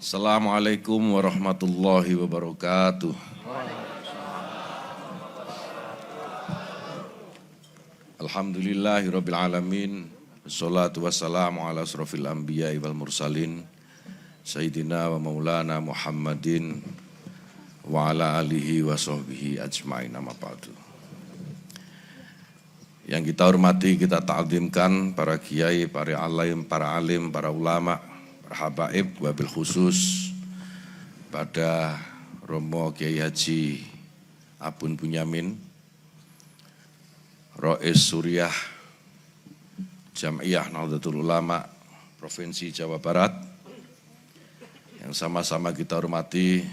Assalamualaikum warahmatullahi wabarakatuh. Alhamdulillahirabbil alamin. Wassalatu wassalamu ala asrofil anbiya'i wal mursalin Sayyidina wa maulana Muhammadin wa ala alihi wa sahbihi ajma'in, amma ba'du. Yang kita hormati, kita ta'zimkan para kiai, para alim, para ulama, para habaib, wabil khusus pada Romo Kiai Haji Abun Bunyamin, Rois Suriah Jam'iyah Nahdlatul Ulama Provinsi Jawa Barat, yang sama-sama kita hormati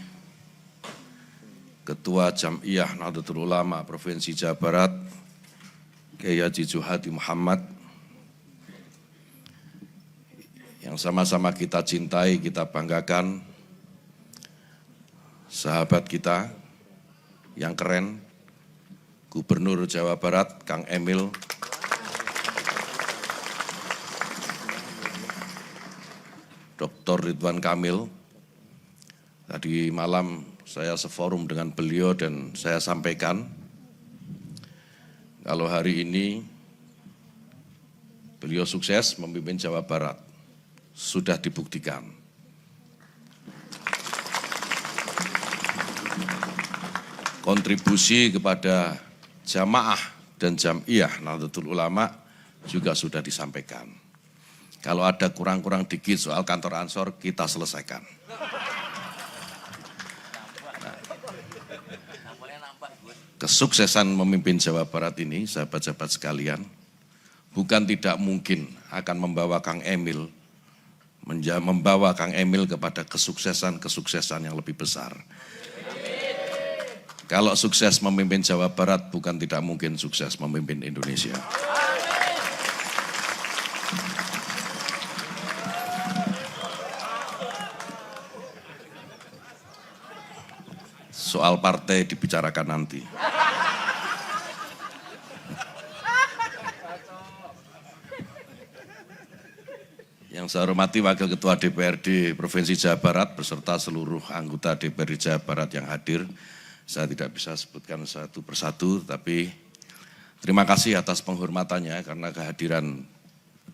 Ketua Jam'iyah Nahdlatul Ulama Provinsi Jawa Barat, Kiai Haji Juhadi Muhammad, yang sama-sama kita cintai, kita banggakan, sahabat kita yang keren, Gubernur Jawa Barat, Kang Emil, Dr. Ridwan Kamil. Tadi malam saya seforum dengan beliau dan saya sampaikan, kalau hari ini beliau sukses memimpin Jawa Barat, sudah dibuktikan. Kontribusi kepada jamaah dan jam'iyah Nahdlatul Ulama juga sudah disampaikan. Kalau ada kurang-kurang dikit soal kantor Ansor, kita selesaikan. Kesuksesan memimpin Jawa Barat ini, sahabat-sahabat sekalian, bukan tidak mungkin akan membawa Kang Emil kepada kesuksesan yang lebih besar. Kalau sukses memimpin Jawa Barat, bukan tidak mungkin sukses memimpin Indonesia. Soal partai dibicarakan nanti. Yang saya hormati Wakil Ketua DPRD Provinsi Jawa Barat beserta seluruh anggota DPRD Jawa Barat yang hadir. Saya tidak bisa sebutkan satu persatu, tapi terima kasih atas penghormatannya karena kehadiran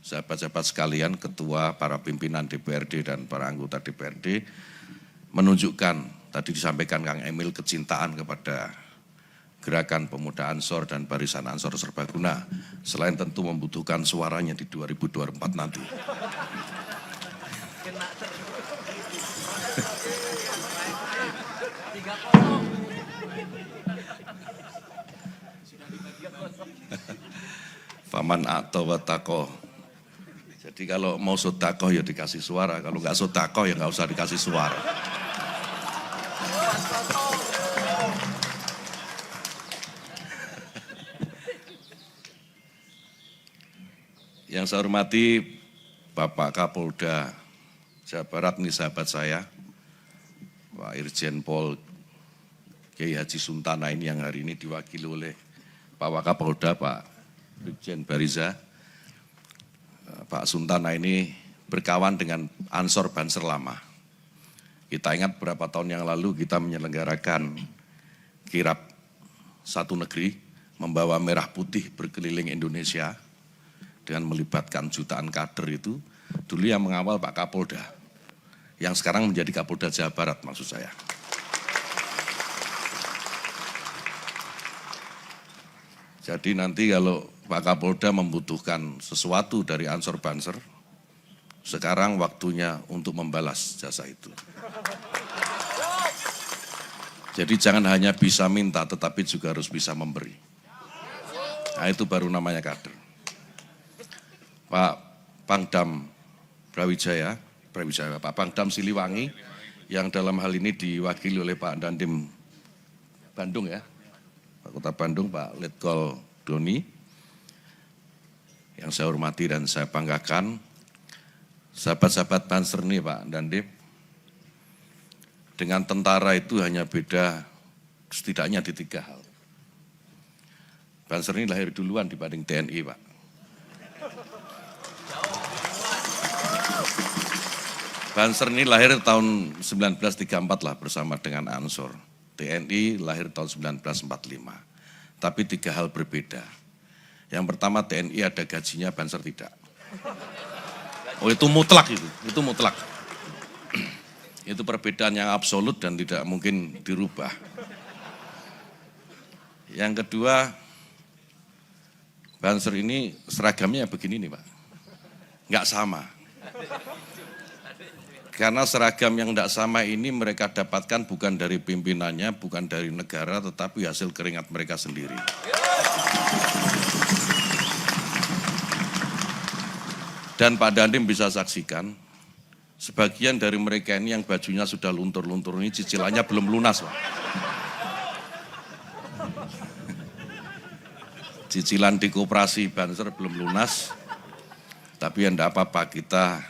sahabat-sahabat sekalian, ketua, para pimpinan DPRD dan para anggota DPRD menunjukkan, tadi disampaikan Kang Emil, kecintaan kepada Gerakan Pemuda Ansor dan Barisan Ansor Serbaguna, selain tentu membutuhkan suaranya di 2024 nanti. Faman atau watako. Jadi kalau mau sodakoh ya dikasih suara, kalau nggak sodakoh ya nggak usah dikasih suara. Yang saya hormati Bapak Kapolda Jawa Barat, ini sahabat saya, Pak Irjen Pol Kiai Haji Suntana, ini yang hari ini diwakili oleh Pak Wakapolda, Pak Brigjen Bariza. Pak Suntana ini berkawan dengan Ansor Banser lama. Kita ingat beberapa tahun yang lalu kita menyelenggarakan kirab satu negeri, membawa merah putih berkeliling Indonesia dengan melibatkan jutaan kader itu. Dulu yang mengawal Pak Kapolda, yang sekarang menjadi Kapolda Jawa Barat maksud saya. Jadi nanti kalau Pak Kapolda membutuhkan sesuatu dari Ansor Banser, sekarang waktunya untuk membalas jasa itu. Jadi jangan hanya bisa minta, tetapi juga harus bisa memberi. Nah itu baru namanya kader. Pak Pangdam Brawijaya, Pak Pangdam Siliwangi, yang dalam hal ini diwakili oleh Pak Dandim Bandung ya, Pak Kota Bandung, Pak Letkol Doni, yang saya hormati dan saya banggakan, sahabat-sahabat Banser nih Pak Dandim, dengan tentara itu hanya beda setidaknya di 3 hal. Banser ini lahir duluan dibanding TNI Pak. Banser ini lahir tahun 1934 lah bersama dengan Ansor. TNI lahir tahun 1945. Tapi 3 hal berbeda. Yang pertama TNI ada gajinya, Banser tidak. Oh itu mutlak itu mutlak. Itu perbedaan yang absolut dan tidak mungkin dirubah. Yang kedua, Banser ini seragamnya begini nih Pak, nggak sama. Karena seragam yang tidak sama ini mereka dapatkan bukan dari pimpinannya, bukan dari negara, tetapi hasil keringat mereka sendiri. Dan Pak Dandim bisa saksikan, sebagian dari mereka ini yang bajunya sudah luntur-luntur ini cicilannya belum lunas, Pak. Cicilan di koperasi Banser belum lunas, tapi tidak apa-apa, kita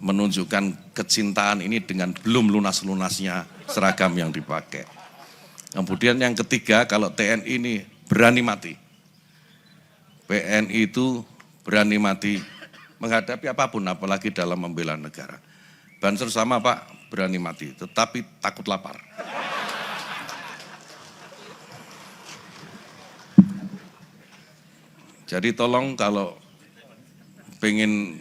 menunjukkan kecintaan ini dengan belum lunas-lunasnya seragam yang dipakai. Kemudian yang ketiga, kalau TNI ini berani mati. PNI itu berani mati menghadapi apapun, apalagi dalam membela negara. Banser sama Pak, berani mati, tetapi takut lapar. Jadi tolong kalau pengen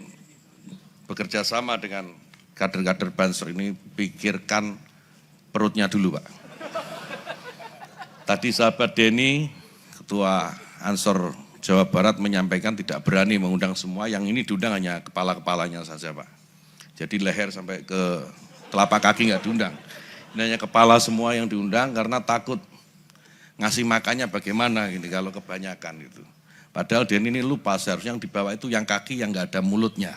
bekerja sama dengan kader-kader Banser ini, pikirkan perutnya dulu Pak. Tadi sahabat Denny, Ketua Ansor Jawa Barat menyampaikan tidak berani mengundang semua, yang ini diundang hanya kepala-kepalanya saja Pak. Jadi leher sampai ke telapak kaki nggak diundang. Ini hanya kepala semua yang diundang karena takut ngasih makannya bagaimana gini kalau kebanyakan itu. Padahal Denny ini lupa, seharusnya yang dibawa itu yang kaki yang nggak ada mulutnya.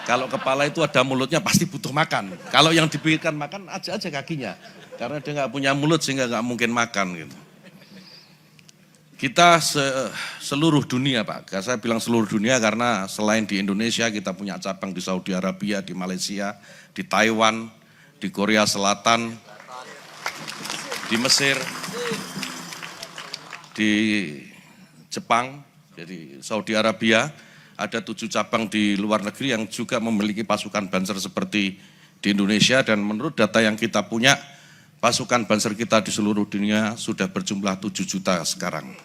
Kalau kepala itu ada mulutnya pasti butuh makan. Kalau yang diberikan makan aja kakinya. Karena dia nggak punya mulut sehingga nggak mungkin makan gitu. Kita seluruh dunia Pak, saya bilang seluruh dunia karena selain di Indonesia kita punya cabang di Saudi Arabia, di Malaysia, di Taiwan, di Korea Selatan, di Mesir, di Jepang, jadi Saudi Arabia. Ada 7 cabang di luar negeri yang juga memiliki pasukan Banser seperti di Indonesia, dan menurut data yang kita punya, pasukan Banser kita di seluruh dunia sudah berjumlah 7 juta sekarang.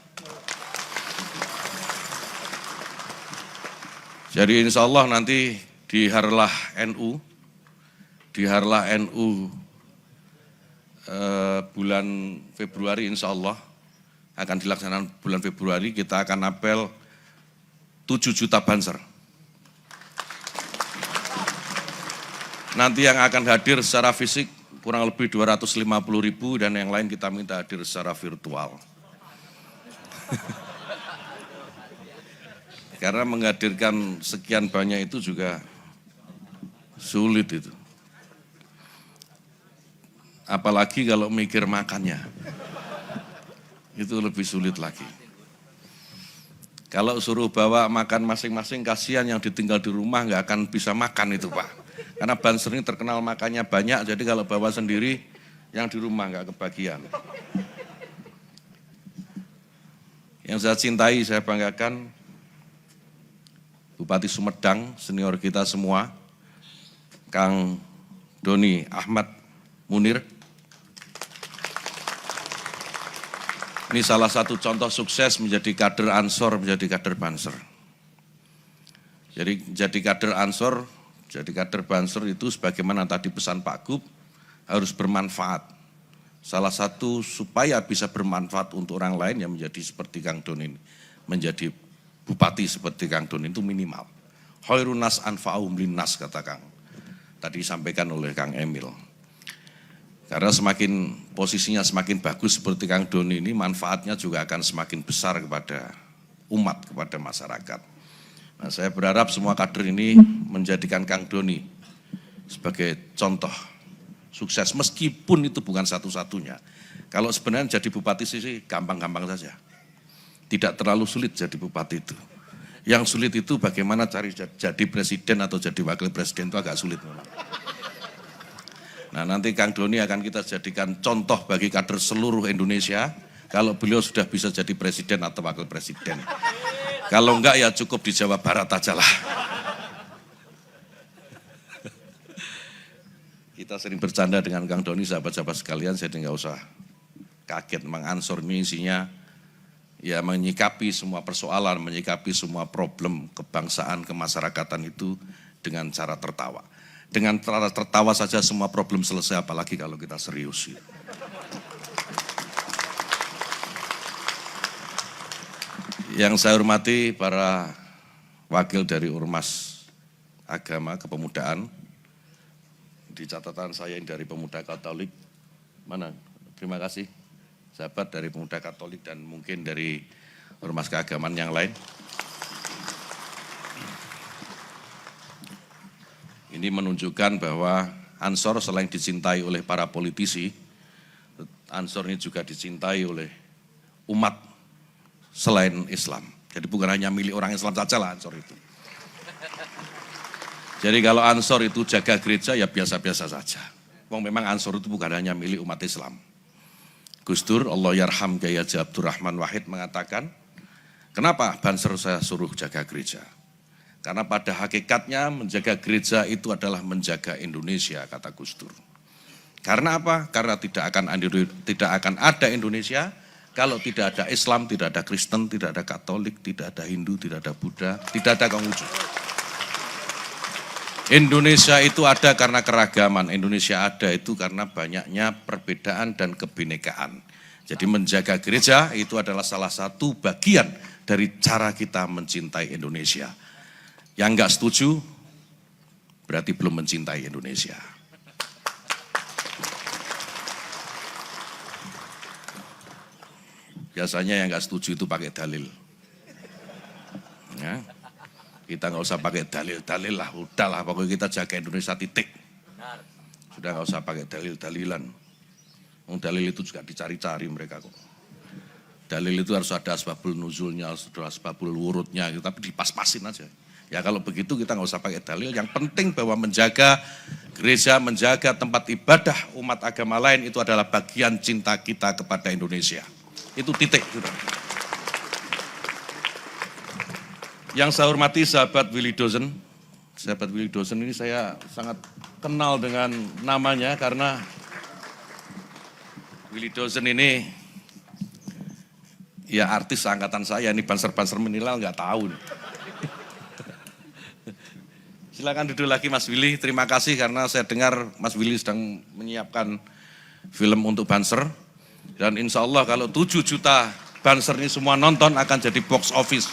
Jadi insya Allah nanti di Harlah NU bulan Februari insya Allah akan dilaksanakan bulan Februari, kita akan apel 7 juta Banser. Nanti yang akan hadir secara fisik kurang lebih 250.000 dan yang lain kita minta hadir secara virtual. Karena menghadirkan sekian banyak itu juga sulit itu. Apalagi kalau mikir makannya. Itu lebih sulit lagi. Kalau suruh bawa makan masing-masing, kasihan yang ditinggal di rumah nggak akan bisa makan itu Pak. Karena Banser ini terkenal makannya banyak, jadi kalau bawa sendiri, yang di rumah nggak kebagian. Yang saya cintai, saya banggakan, Bupati Sumedang, senior kita semua, Kang Doni Ahmad Munir. Ini salah satu contoh sukses menjadi kader Ansor, menjadi kader Banser. Jadi kader Ansor, jadi kader Banser itu sebagaimana tadi pesan Pak Gub, harus bermanfaat. Salah satu supaya bisa bermanfaat untuk orang lain yang menjadi seperti Kang Don ini. Menjadi bupati seperti Kang Don itu minimal. Khairun nas anfa'uhum linnas kata Kang. Tadi disampaikan oleh Kang Emil. Karena semakin posisinya semakin bagus seperti Kang Doni ini, manfaatnya juga akan semakin besar kepada umat, kepada masyarakat. Nah, saya berharap semua kader ini menjadikan Kang Doni sebagai contoh sukses, meskipun itu bukan satu-satunya. Kalau sebenarnya jadi bupati sih gampang-gampang saja. Tidak terlalu sulit jadi bupati itu. Yang sulit itu bagaimana cari jadi presiden atau jadi wakil presiden, itu agak sulit memang. Nah nanti Kang Doni akan kita jadikan contoh bagi kader seluruh Indonesia, kalau beliau sudah bisa jadi presiden atau wakil presiden. Kalau enggak ya cukup di Jawa Barat aja lah. Kita sering bercanda dengan Kang Doni, sahabat-sahabat sekalian, saya nggak usah kaget. Memang Ansor ini isinya ya menyikapi semua persoalan, menyikapi semua problem kebangsaan, kemasyarakatan itu dengan cara tertawa. Dengan cara tertawa saja semua problem selesai, apalagi kalau kita serius. Yang saya hormati para wakil dari Ormas Agama Kepemudaan, di catatan saya yang dari Pemuda Katolik, mana? Terima kasih, sahabat dari Pemuda Katolik dan mungkin dari Ormas keagamaan yang lain. Ini menunjukkan bahwa Ansor selain dicintai oleh para politisi, Ansor ini juga dicintai oleh umat selain Islam. Jadi bukan hanya milik orang Islam saja lah Ansor itu. Jadi kalau Ansor itu jaga gereja ya biasa-biasa saja. Wong memang Ansor itu bukan hanya milik umat Islam. Gus Dur, Allah yarham Kiai Haji Abdurrahman Wahid mengatakan, kenapa Banser saya suruh jaga gereja? Karena pada hakikatnya menjaga gereja itu adalah menjaga Indonesia, kata Gus Dur. Karena apa? Karena tidak akan ada Indonesia kalau tidak ada Islam, tidak ada Kristen, tidak ada Katolik, tidak ada Hindu, tidak ada Buddha, tidak ada Konghucu. Indonesia itu ada karena keragaman, Indonesia ada itu karena banyaknya perbedaan dan kebinekaan. Jadi menjaga gereja itu adalah salah satu bagian dari cara kita mencintai Indonesia. Yang enggak setuju berarti belum mencintai Indonesia. Biasanya yang enggak setuju itu pakai dalil. Ya. Kita nggak usah pakai dalil-dalil lah, udahlah pokoknya kita jaga Indonesia titik. Sudah nggak usah pakai dalil-dalilan. Dalil itu juga dicari-cari mereka kok. Dalil itu harus ada asbabul nuzulnya, harus ada asbabul wurudnya, tapi dipas-pasin aja. Ya kalau begitu kita nggak usah pakai dalil. Yang penting bahwa menjaga gereja, menjaga tempat ibadah umat agama lain itu adalah bagian cinta kita kepada Indonesia. Itu titik sudah. Yang saya hormati sahabat Willy Dozen. Sahabat Willy Dozen ini saya sangat kenal dengan namanya karena Willy Dozen ini ya artis angkatan saya, ini Banser-Banser menilai nggak tahu. Silakan duduk lagi Mas Willy, terima kasih karena saya dengar Mas Willy sedang menyiapkan film untuk Banser. Dan insya Allah kalau 7 juta Banser ini semua nonton akan jadi box office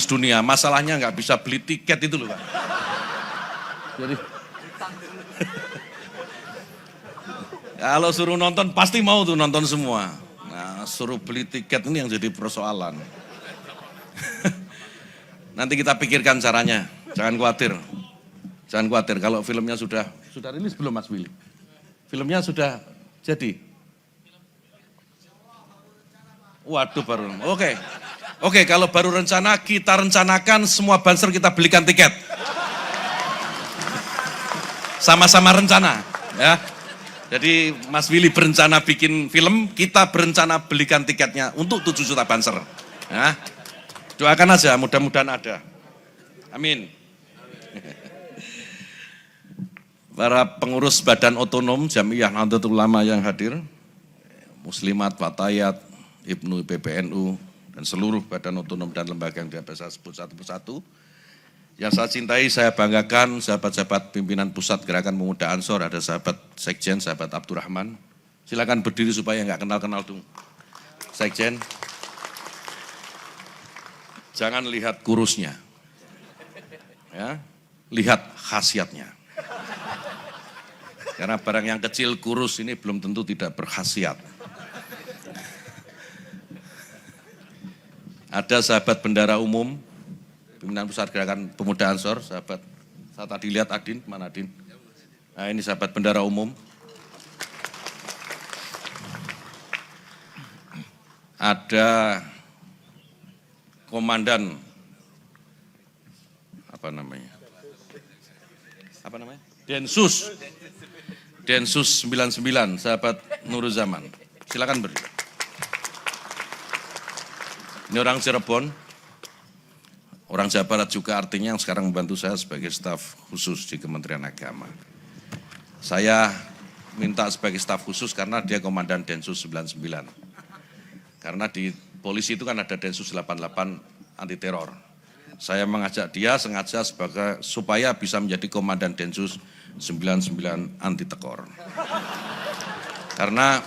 dunia. Masalahnya nggak bisa beli tiket itu loh Pak. Jadi kalau suruh nonton pasti mau tuh nonton semua. Nah suruh beli tiket ini yang jadi persoalan. Nanti kita pikirkan caranya. Jangan khawatir. Jangan khawatir kalau filmnya sudah rilis belum Mas Willy? Filmnya sudah jadi? Waduh baru. Oke, kalau baru rencana, kita rencanakan semua Banser kita belikan tiket. Sama-sama rencana, ya. Jadi Mas Willy berencana bikin film, kita berencana belikan tiketnya untuk 7 juta Banser. Ya. Doakan aja, mudah-mudahan ada. Amin. Para pengurus Badan Otonom Jamiyah Nahdlatul Ulama yang hadir, Muslimat, Fatayat, Ibnu PBNU, dan seluruh badan otonom dan lembaga yang biasa sebut satu persatu. Yang saya cintai, saya banggakan sahabat-sahabat pimpinan pusat Gerakan Pemuda Ansor, ada sahabat Sekjen, sahabat Abdurrahman. Silakan berdiri supaya nggak kenal-kenal dong. Sekjen, jangan lihat kurusnya, ya, lihat khasiatnya. Karena barang yang kecil kurus ini belum tentu tidak berkhasiat. Ada sahabat bendara umum, pimpinan pusat Gerakan Pemuda Ansor, sahabat, saya tadi lihat Adin, mana Adin? Nah ini sahabat bendara umum. Ada komandan, apa namanya? Densus 99, sahabat Nuruzaman. Silakan berdiri. Ini orang Cirebon, orang Jawa Barat juga artinya yang sekarang membantu saya sebagai staf khusus di Kementerian Agama. saya minta sebagai staf khusus karena dia komandan Densus 99. Karena di polisi itu kan ada Densus 88 anti teror. Saya mengajak dia sengaja supaya bisa menjadi komandan Densus 99 anti tekor. Karena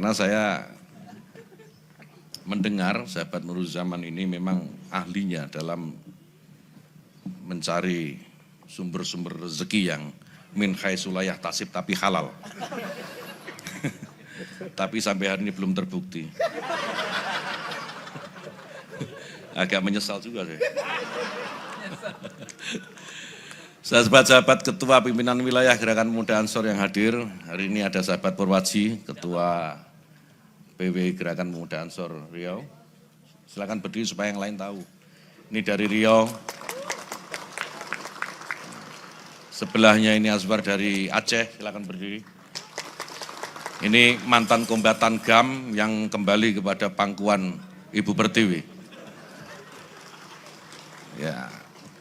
saya mendengar sahabat Nurul Zaman ini memang ahlinya dalam mencari sumber-sumber rezeki yang min haitsu la yahtasib tapi halal. Tapi sampai hari ini belum terbukti. Agak menyesal juga saya. Sahabat-sahabat Ketua Pimpinan Wilayah Gerakan Pemuda Ansor yang hadir, hari ini ada sahabat Purwaji, Ketua PW Gerakan Pemuda Ansor Riau. Silakan berdiri supaya yang lain tahu. Ini dari Riau. Sebelahnya ini Azwar dari Aceh, silakan berdiri. Ini mantan kombatan GAM yang kembali kepada pangkuan Ibu Pertiwi.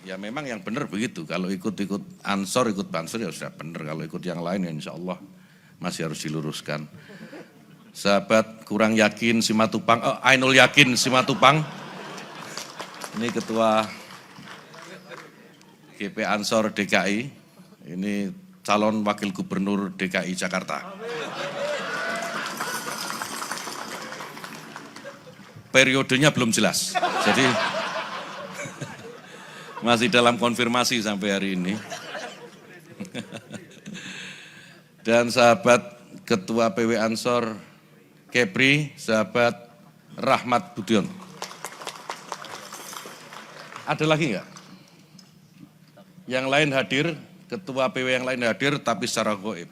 Ya memang yang benar begitu. Kalau ikut Ansor, ikut Bansor ya sudah benar. Kalau ikut yang lain ya insya Allah masih harus diluruskan. Sahabat kurang yakin Simatupang, Ainul Yakin Simatupang. Ini Ketua GP Ansor DKI, ini calon Wakil Gubernur DKI Jakarta. Periodenya belum jelas, jadi masih dalam konfirmasi sampai hari ini. Dan sahabat Ketua PW Ansor Kepri, sahabat Rahmat Budion. Ada lagi enggak? Yang lain hadir, Ketua PW yang lain hadir tapi secara gaib.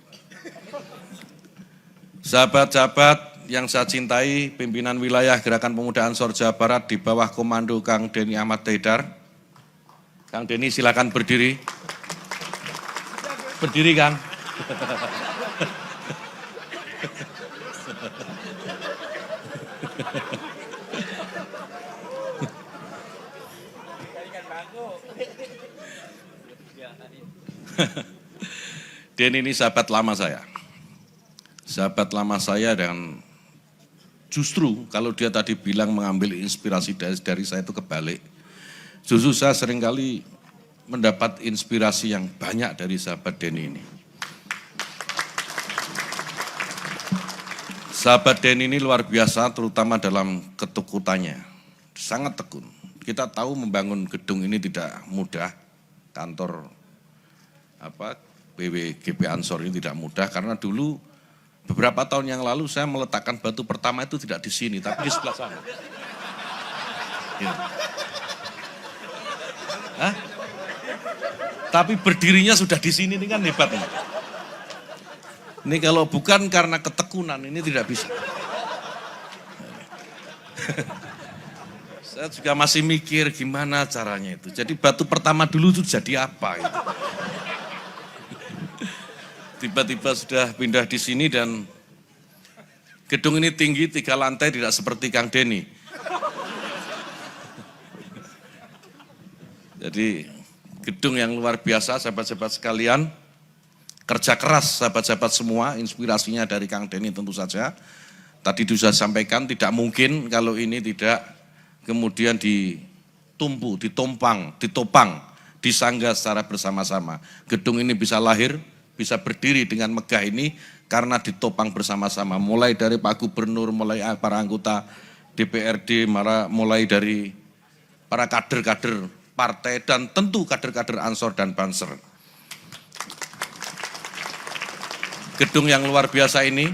Sahabat-sahabat yang saya cintai, pimpinan wilayah Gerakan Pemuda Ansor Jawa Barat di bawah komando Kang Denny Ahmad Haidar. Kang Denny silakan berdiri. Berdiri Kang. Denny ini sahabat lama saya. Sahabat lama saya dan justru kalau dia tadi bilang mengambil inspirasi dari saya itu kebalik. Justru saya seringkali mendapat inspirasi yang banyak dari sahabat Denny ini. Sahabat Denny ini luar biasa terutama dalam ketekutannya. Sangat tekun. Kita tahu membangun gedung ini tidak mudah. Kantor PW GP Ansor ini tidak mudah karena dulu beberapa tahun yang lalu saya meletakkan batu pertama itu tidak di sini tapi di sebelah sana. Ya. Hah? Tapi berdirinya sudah di sini, ini kan hebat nih. Ini kalau bukan karena ketekunan ini tidak bisa. Saya juga masih mikir gimana caranya itu. Jadi batu pertama dulu itu jadi apa itu. Tiba-tiba sudah pindah di sini dan gedung ini tinggi 3 lantai tidak seperti Kang Denny. Jadi gedung yang luar biasa sahabat-sahabat sekalian. Kerja keras sahabat-sahabat semua, inspirasinya dari Kang Denny tentu saja. Tadi sudah sampaikan tidak mungkin kalau ini tidak kemudian ditopang, disanggah secara bersama-sama. Gedung ini bisa lahir, bisa berdiri dengan megah ini karena ditopang bersama-sama. Mulai dari Pak Gubernur, mulai para anggota DPRD, mulai dari para kader-kader partai dan tentu kader-kader Ansor dan Banser. Gedung yang luar biasa ini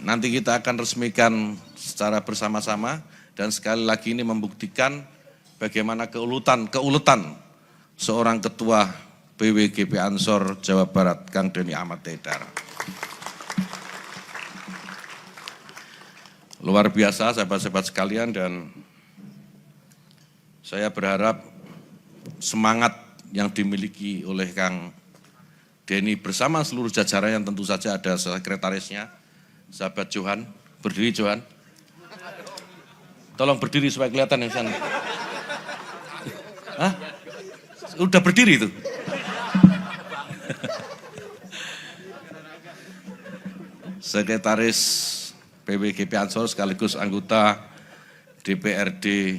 nanti kita akan resmikan secara bersama-sama dan sekali lagi ini membuktikan bagaimana keuletan seorang ketua PW GP Ansor Jawa Barat, Kang Denny Ahmad Haidar. Luar biasa sahabat-sahabat sekalian dan saya berharap semangat yang dimiliki oleh Kang Denny bersama seluruh jajaran yang tentu saja ada sekretarisnya, sahabat Johan. Berdiri Johan. Tolong berdiri supaya kelihatan yang sana. Hah? Udah berdiri itu? Sekretaris PWGP Ansor sekaligus anggota DPRD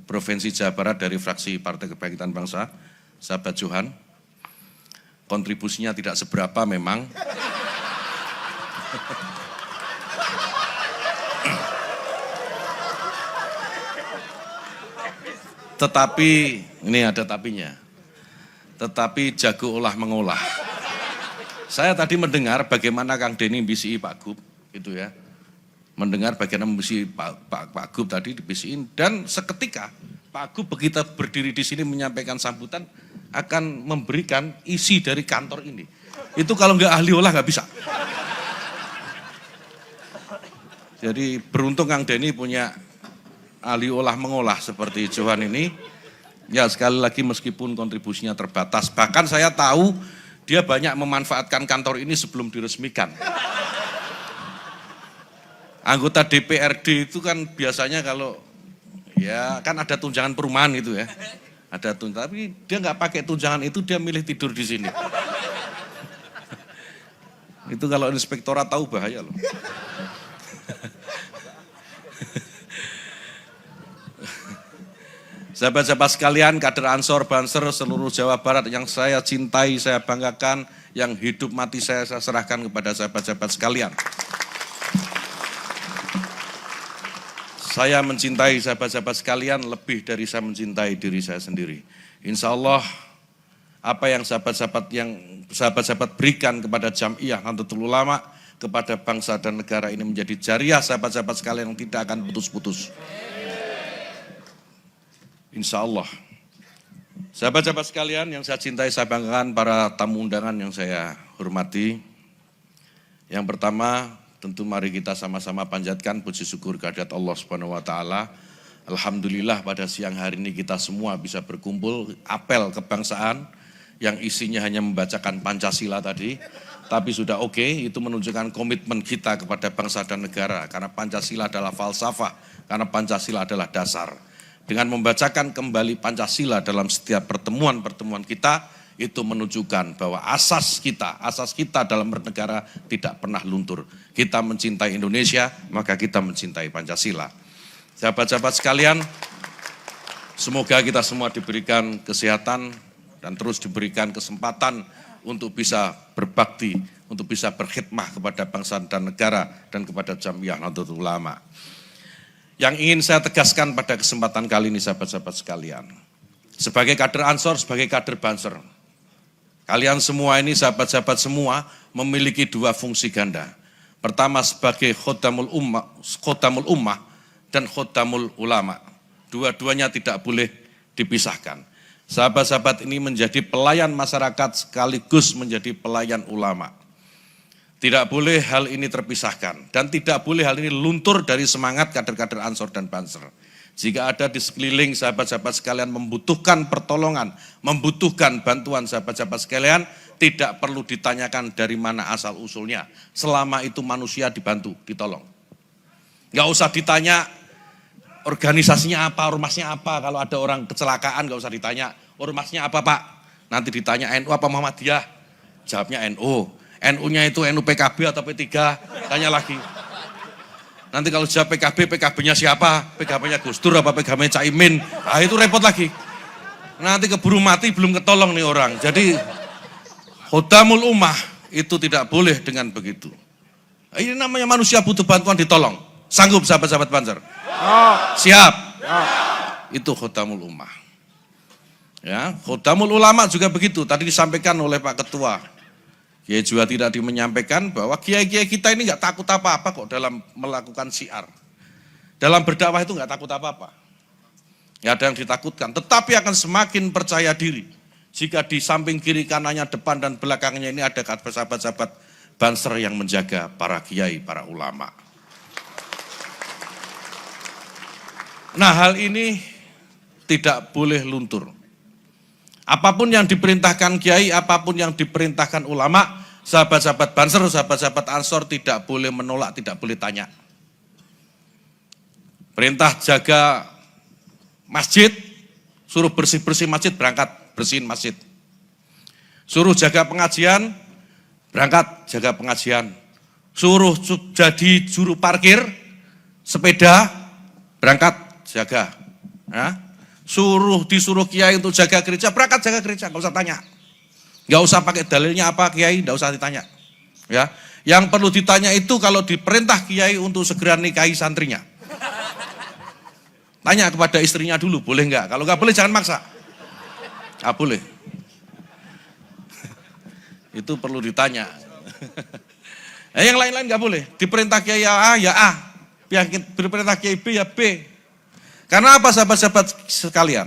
Provinsi Jawa Barat dari fraksi Partai Kebangkitan Bangsa, sahabat Johan. Kontribusinya tidak seberapa memang. Tetapi, ini ada tapinya, tetapi jago olah mengolah. Saya tadi mendengar bagaimana Kang Denny bisi Pak Gub, itu ya. Mendengar bagaimana bisi Pak Gub tadi dibisiin, dan seketika Pak Gub begitu berdiri di sini menyampaikan sambutan, akan memberikan isi dari kantor ini. Itu kalau nggak ahli olah nggak bisa. Jadi beruntung Kang Denny punya ahli olah mengolah seperti Johan ini. Ya sekali lagi meskipun kontribusinya terbatas, bahkan saya tahu dia banyak memanfaatkan kantor ini sebelum diresmikan. Anggota DPRD itu kan biasanya kalau ya kan ada tunjangan perumahan gitu ya. Ada tapi dia nggak pakai tunjangan itu, dia milih tidur di sini. Itu kalau inspektorat tahu bahaya loh. Sahabat-sahabat sekalian, kader Ansor, Banser, seluruh Jawa Barat yang saya cintai, saya banggakan, yang hidup mati saya serahkan kepada sahabat-sahabat sekalian. Saya mencintai sahabat-sahabat sekalian lebih dari saya mencintai diri saya sendiri. Insya Allah apa yang sahabat-sahabat berikan kepada Jam'iyah Nahdlatul Ulama, kepada bangsa dan negara ini menjadi jariah sahabat-sahabat sekalian yang tidak akan putus-putus. Insya Allah. Sahabat-sahabat sekalian yang saya cintai, saya banggakan, para tamu undangan yang saya hormati. Yang pertama, tentu mari kita sama-sama panjatkan puji syukur kehadirat Allah Subhanahu wa taala. Alhamdulillah pada siang hari ini kita semua bisa berkumpul, apel kebangsaan yang isinya hanya membacakan Pancasila tadi, tapi sudah oke, itu menunjukkan komitmen kita kepada bangsa dan negara, karena Pancasila adalah falsafah, karena Pancasila adalah dasar. Dengan membacakan kembali Pancasila dalam setiap pertemuan-pertemuan kita, itu menunjukkan bahwa asas kita dalam bernegara tidak pernah luntur. Kita mencintai Indonesia, maka kita mencintai Pancasila. Sahabat-sahabat sekalian, semoga kita semua diberikan kesehatan dan terus diberikan kesempatan untuk bisa berbakti, untuk bisa berkhidmah kepada bangsa dan negara dan kepada Jam'iyah Nahdlatul Ulama. Yang ingin saya tegaskan pada kesempatan kali ini sahabat-sahabat sekalian, sebagai kader Ansor, sebagai kader Banser, kalian semua ini sahabat-sahabat semua memiliki dua fungsi ganda. Pertama sebagai khotamul ummah dan khotamul ulama. Dua-duanya tidak boleh dipisahkan. Sahabat-sahabat ini menjadi pelayan masyarakat sekaligus menjadi pelayan ulama. Tidak boleh hal ini terpisahkan dan tidak boleh hal ini luntur dari semangat kader-kader Ansor dan Banser. Jika ada di sekeliling sahabat-sahabat sekalian membutuhkan pertolongan, membutuhkan bantuan sahabat-sahabat sekalian, tidak perlu ditanyakan dari mana asal usulnya. Selama itu manusia dibantu, ditolong. Nggak usah ditanya organisasinya apa, ormasnya apa. Kalau ada orang kecelakaan nggak usah ditanya ormasnya apa Pak. Nanti ditanya NU apa Muhammadiyah, jawabnya NU. NU-nya itu NU PKB atau P3, tanya lagi. Nanti kalau jawab PKB, PKB-nya siapa? PKB-nya Gus Dur apa PKB-nya Caimin? Nah itu repot lagi. Nanti keburu mati belum ketolong nih orang. Jadi khotamul ummah itu tidak boleh dengan begitu. Ini namanya manusia butuh bantuan ditolong. Sanggup sahabat-sahabat Banser? Siap. Itu khotamul ummah. Ya, khotamul ulama juga begitu. Tadi disampaikan oleh Pak Ketua. Kiai juga tidak menyampaikan bahwa kiai-kiai kita ini nggak takut apa-apa kok dalam melakukan syiar. Dalam berdakwah itu nggak takut apa-apa. Ya ada yang ditakutkan, tetapi akan semakin percaya diri. Jika di samping kiri kanannya, depan dan belakangnya ini ada sahabat-sahabat Banser yang menjaga para kiai, para ulama. Nah hal ini tidak boleh luntur. Apapun yang diperintahkan kiai, apapun yang diperintahkan ulama, sahabat-sahabat Banser, sahabat-sahabat Ansor tidak boleh menolak, tidak boleh tanya. Perintah jaga masjid, suruh bersih-bersih masjid, berangkat bersihin masjid. Suruh jaga pengajian, berangkat jaga pengajian. Suruh jadi juru parkir sepeda, berangkat jaga. Ya. Disuruh kiai untuk jaga gereja, berangkat jaga gereja, nggak usah tanya. Nggak usah pakai dalilnya apa kiai, nggak usah ditanya. Ya, yang perlu ditanya itu kalau diperintah kiai untuk segera nikahi santrinya. Tanya kepada istrinya dulu, boleh nggak? Kalau nggak boleh jangan maksa. Nggak boleh. Itu perlu ditanya. Yang lain-lain nggak boleh. Diperintah kiai A ya A, diperintah kiai B ya B. Karena apa sahabat-sahabat sekalian?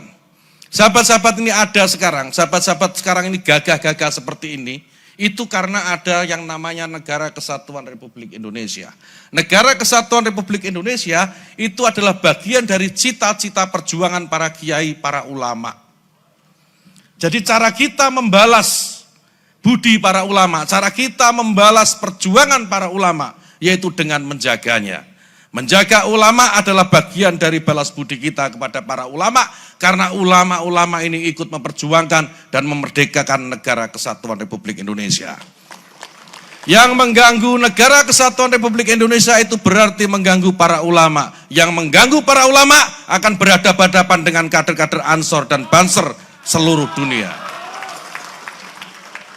Sahabat-sahabat ini ada sekarang, sahabat-sahabat sekarang ini gagah-gagah seperti ini, itu karena ada yang namanya Negara Kesatuan Republik Indonesia. Negara Kesatuan Republik Indonesia itu adalah bagian dari cita-cita perjuangan para kiai, para ulama. Jadi cara kita membalas budi para ulama, cara kita membalas perjuangan para ulama, yaitu dengan menjaganya. Menjaga ulama adalah bagian dari balas budi kita kepada para ulama, karena ulama-ulama ini ikut memperjuangkan dan memerdekakan Negara Kesatuan Republik Indonesia. Yang mengganggu Negara Kesatuan Republik Indonesia itu berarti mengganggu para ulama. Yang mengganggu para ulama akan berhadapan-hadapan dengan kader-kader Ansor dan Banser seluruh dunia.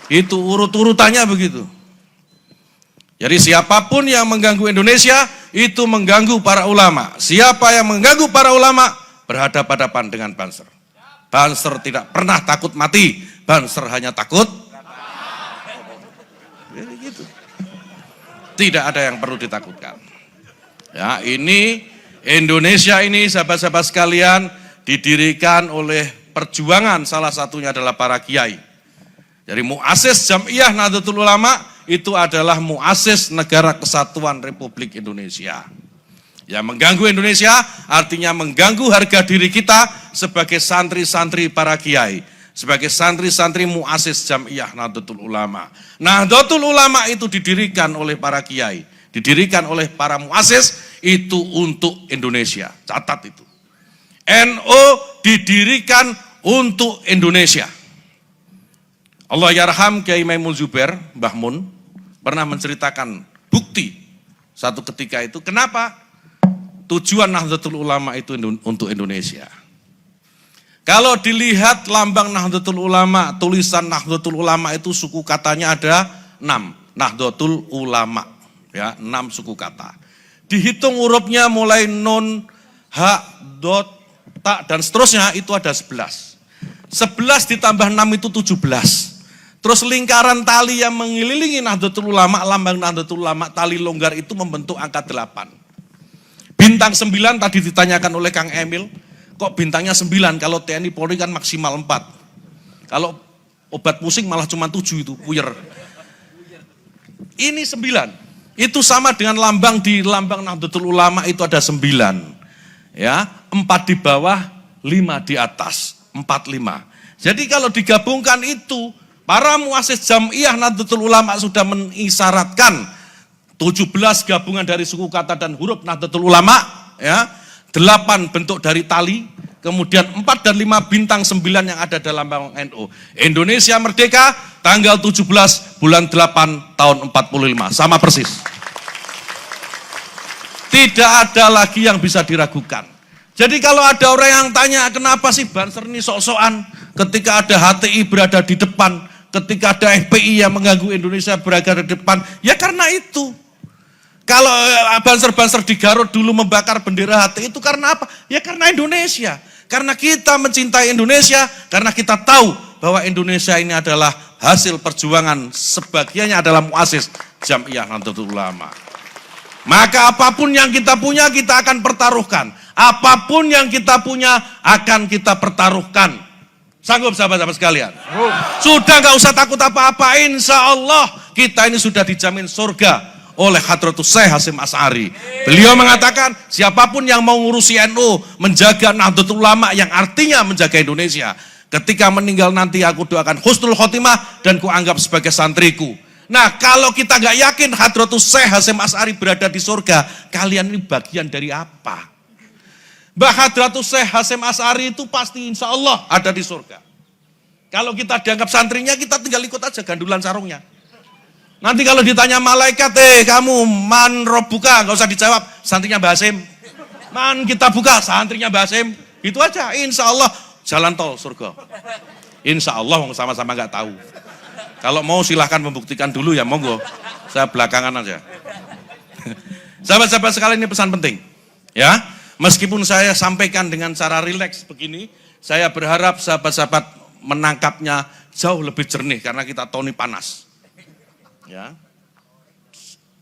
Itu urut-urutannya begitu. Jadi siapapun yang mengganggu Indonesia, itu mengganggu para ulama. Siapa yang mengganggu para ulama, berhadapan-hadapan dengan Banser. Banser tidak pernah takut mati, Banser hanya takut. Jadi gitu. Tidak ada yang perlu ditakutkan. Ya, ini Indonesia ini sahabat-sahabat sekalian didirikan oleh perjuangan, salah satunya adalah para kiai. Jadi muassis Jam'iyah Nahdlatul Ulama itu adalah muassis Negara Kesatuan Republik Indonesia. Yang mengganggu Indonesia artinya mengganggu harga diri kita sebagai santri-santri para kiai, sebagai santri-santri muassis Jam'iyah Nahdlatul Ulama. Nahdlatul Ulama itu didirikan oleh para kiai, didirikan oleh para muassis itu untuk Indonesia. Catat itu. NU didirikan untuk Indonesia. Allah yarham Kiai Maimul Zubair, Mbah Mun, pernah menceritakan bukti satu ketika itu, kenapa tujuan Nahdlatul Ulama itu untuk Indonesia. Kalau dilihat lambang Nahdlatul Ulama, tulisan Nahdlatul Ulama itu suku katanya ada 6, Nahdlatul Ulama, ya 6 suku kata. Dihitung hurufnya mulai nun, ha, dot, ta, dan seterusnya itu ada 11. 11 ditambah 6 itu 17. Terus lingkaran tali yang mengelilingi Nahdlatul Ulama, lambang Nahdlatul Ulama, tali longgar itu membentuk angka 8. Bintang 9 tadi ditanyakan oleh Kang Emil, kok bintangnya 9, kalau TNI Polri kan maksimal 4. Kalau obat pusing malah cuma 7 itu, puyer. Ini 9, itu sama dengan lambang di lambang Nahdlatul Ulama itu ada 9. Ya, 4 di bawah, 5 di atas, 4, 5. Jadi kalau digabungkan itu, para muassis Jam'iyah Nahdlatul Ulama sudah mengisyaratkan 17 gabungan dari suku kata dan huruf Nahdlatul Ulama, ya, 8 bentuk dari tali, kemudian 4 dan 5 bintang 9 yang ada dalam lambang NU. Indonesia merdeka tanggal 17 bulan 8 tahun 45, sama persis. Tidak ada lagi yang bisa diragukan. Jadi kalau ada orang yang tanya kenapa sih Banser ini sok-sokan ketika ada HTI berada di depan, ketika ada FPI yang mengganggu Indonesia berada di depan, ya karena itu. Kalau Banser-Banser di Garut dulu membakar bendera HTI itu karena apa? Ya karena Indonesia. Karena kita mencintai Indonesia, karena kita tahu bahwa Indonesia ini adalah hasil perjuangan, sebagiannya adalah muassis Jam'iyah Nahdlatul Ulama. Maka apapun yang kita punya kita akan pertaruhkan. Apapun yang kita punya akan kita pertaruhkan. Sanggup sahabat-sahabat sekalian? Sudah gak usah takut apa-apa, insya Allah kita ini sudah dijamin surga oleh Hadratus Syekh Hasyim Asy'ari. Beliau mengatakan siapapun yang mau ngurusi NU, menjaga Nahdlatul Ulama yang artinya menjaga Indonesia, Ketika meninggal nanti aku doakan husnul khotimah dan kuanggap sebagai santriku. Nah, kalau kita nggak yakin Hadratus Syekh Hasyim Asy'ari berada di surga, kalian ini bagian dari apa? Mbah Hadratus Syekh Hasyim Asy'ari itu pasti insya Allah ada di surga. Kalau kita dianggap santrinya, kita tinggal ikut aja gandulan sarungnya. Nanti kalau ditanya malaikat, kamu man robuka, nggak usah dijawab, santrinya Mbah Hasyim. Man kita buka, santrinya Mbah Hasyim. Itu aja, insya Allah jalan tol surga. Insya Allah sama-sama nggak tahu. Kalau mau silahkan membuktikan dulu ya, monggo. Saya belakangan aja. Sahabat-sahabat sekalian, ini pesan penting. Ya, meskipun saya sampaikan dengan cara rileks begini, saya berharap sahabat-sahabat menangkapnya jauh lebih jernih karena kita tahu ini panas. Ya,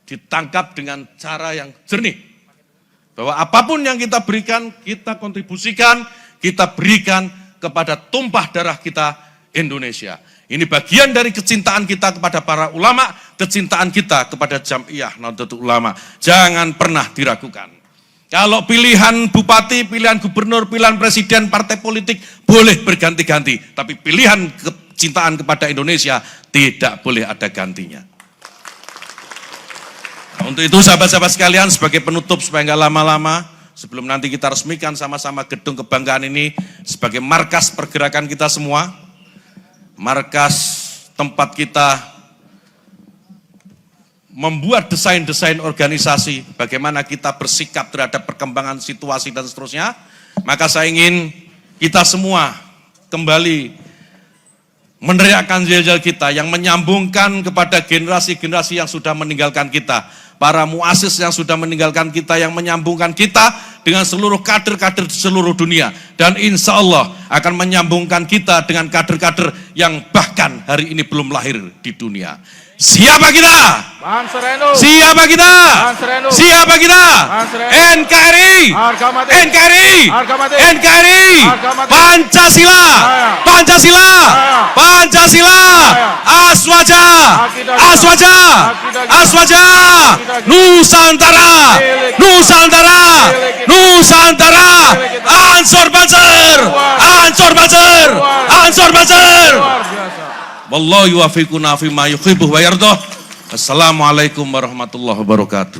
ditangkap dengan cara yang jernih. Bahwa apapun yang kita berikan, kita kontribusikan, kita berikan kepada tumpah darah kita Indonesia. Ini bagian dari kecintaan kita kepada para ulama, kecintaan kita kepada Jam'iyah Nahdlatul Ulama. Jangan pernah diragukan. Kalau pilihan bupati, pilihan gubernur, pilihan presiden, partai politik boleh berganti-ganti. Tapi pilihan kecintaan kepada Indonesia tidak boleh ada gantinya. Nah, untuk itu sahabat-sahabat sekalian, sebagai penutup supaya nggak lama-lama, sebelum nanti kita resmikan sama-sama gedung kebanggaan ini sebagai markas pergerakan kita semua, markas tempat kita membuat desain-desain organisasi, bagaimana kita bersikap terhadap perkembangan situasi dan seterusnya, maka saya ingin kita semua kembali meneriakkan yel-yel kita yang menyambungkan kepada generasi-generasi yang sudah meninggalkan kita, para muasis yang sudah meninggalkan kita, yang menyambungkan kita dengan seluruh kader-kader di seluruh dunia, dan insya Allah akan menyambungkan kita dengan kader-kader yang bahkan hari ini belum lahir di dunia. Siapa kita? Siapa kita? Siapa kita? NKRI, NKRI, NKRI, Pancasila, Pancasila, Pancasila, Aswaja, Aswaja, Aswaja, Nusantara, Nusantara, Nusantara, Ansor Banser, Ansor Banser, Ansor Banser. Wallahu yuwaffiquna fima yuhibbu wa yardha. Assalamualaikum warahmatullahi wabarakatuh.